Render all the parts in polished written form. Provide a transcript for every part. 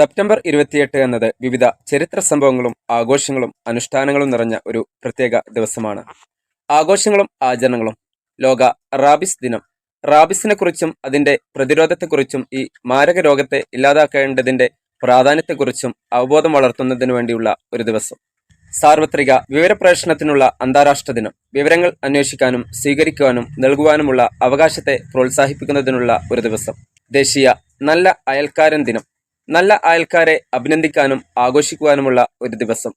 September 28 എന്നത് വിവിധ ചരിത്ര സംഭവങ്ങളും ആഘോഷങ്ങളും അനുഷ്ഠാനങ്ങളും നിറഞ്ഞ ഒരു പ്രത്യേക ദിവസമാണ്. ആഘോഷങ്ങളും ആചരണങ്ങളും. ലോക റാബിസ് ദിനം. റാബിസിനെക്കുറിച്ചും അതിന്റെ പ്രതിരോധത്തെക്കുറിച്ചും ഈ മാരക രോഗത്തെ ഇല്ലാതാക്കേണ്ടതിന്റെ പ്രാധാന്യത്തെക്കുറിച്ചും അവബോധം വളർത്തുന്നതിനു വേണ്ടിയുള്ള ഒരു ദിവസം. സാർവത്രിക വിവരപ്രവേശനത്തിനുള്ള അന്താരാഷ്ട്ര ദിനം. വിവരങ്ങൾ അന്വേഷിക്കാനും സ്വീകരിക്കുവാനും നൽകുവാനുമുള്ള അവകാശത്തെ പ്രോത്സാഹിപ്പിക്കുന്നതിനുള്ള ഒരു ദിവസം. ദേശീയ നല്ല അയൽക്കാരൻ ദിനം. നല്ല അയൽക്കാരെ അഭിനന്ദിക്കാനും ആഘോഷിക്കുവാനുമുള്ള ഒരു ദിവസം.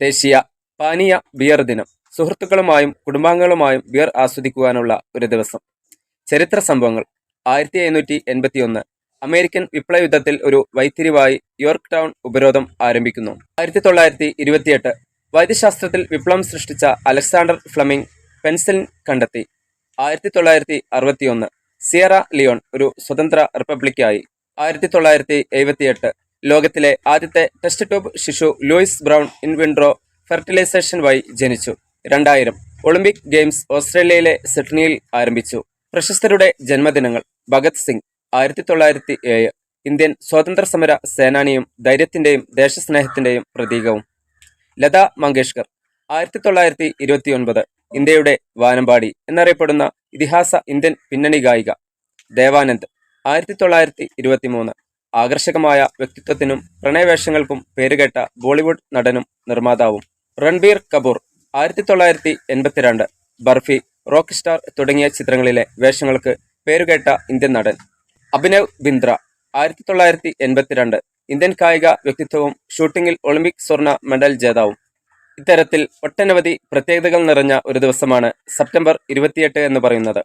ദേശീയ പാനീയ ബിയർ ദിനം. സുഹൃത്തുക്കളുമായും കുടുംബാംഗങ്ങളുമായും ബിയർ ആസ്വദിക്കുവാനുള്ള ഒരു ദിവസം. ചരിത്ര സംഭവങ്ങൾ. 1781 അമേരിക്കൻ വിപ്ലവ യുദ്ധത്തിൽ ഒരു വഴിത്തിരിവായി യോർക്ക് ടൗൺ ഉപരോധം ആരംഭിക്കുന്നു. 1928 വൈദ്യശാസ്ത്രത്തിൽ വിപ്ലവം സൃഷ്ടിച്ച അലക്സാണ്ടർ ഫ്ലെമിംഗ് പെൻസിലിൻ കണ്ടെത്തി. 1961 സിയറ ലിയോൺ ഒരു സ്വതന്ത്ര റിപ്പബ്ലിക്കായി. 1978 ലോകത്തിലെ ആദ്യത്തെ ടെസ്റ്റ് ട്യൂബ് ശിശു Louise Brown in vitro fertilisation വഴി ജനിച്ചു. 2000 ഒളിമ്പിക് ഗെയിംസ് ഓസ്ട്രേലിയയിലെ സിഡ്നിയിൽ ആരംഭിച്ചു. പ്രശസ്തരുടെ ജന്മദിനങ്ങൾ. ഭഗത് സിംഗ് 1907 ഇന്ത്യൻ സ്വാതന്ത്ര്യ സമര സേനാനിയും ധൈര്യത്തിന്റെയും ദേശസ്നേഹത്തിന്റെയും പ്രതീകവും. ലതാ മങ്കേഷ്കർ 1929 ഇന്ത്യയുടെ വാനമ്പാടി എന്നറിയപ്പെടുന്ന ഇതിഹാസ ഇന്ത്യൻ പിന്നണി ഗായിക. ദേവാനന്ദ് 1923 ആകർഷകമായ വ്യക്തിത്വത്തിനും പ്രണയവേഷങ്ങൾക്കും പേരുകേട്ട ബോളിവുഡ് നടനും നിർമ്മാതാവും. രൺബീർ കപൂർ 1982 ബർഫി, റോക്ക് സ്റ്റാർ തുടങ്ങിയ ചിത്രങ്ങളിലെ വേഷങ്ങൾക്ക് പേരുകേട്ട ഇന്ത്യൻ നടൻ. അഭിനവ് ബിന്ദ്ര 1982 ഇന്ത്യൻ കായിക വ്യക്തിത്വവും ഷൂട്ടിങ്ങിൽ ഒളിമ്പിക് സ്വർണ്ണ മെഡൽ ജേതാവും. ഇത്തരത്തിൽ ഒട്ടനവധി പ്രത്യേകതകൾ നിറഞ്ഞ ഒരു ദിവസമാണ് സെപ്റ്റംബർ 28 എന്ന് പറയുന്നത്.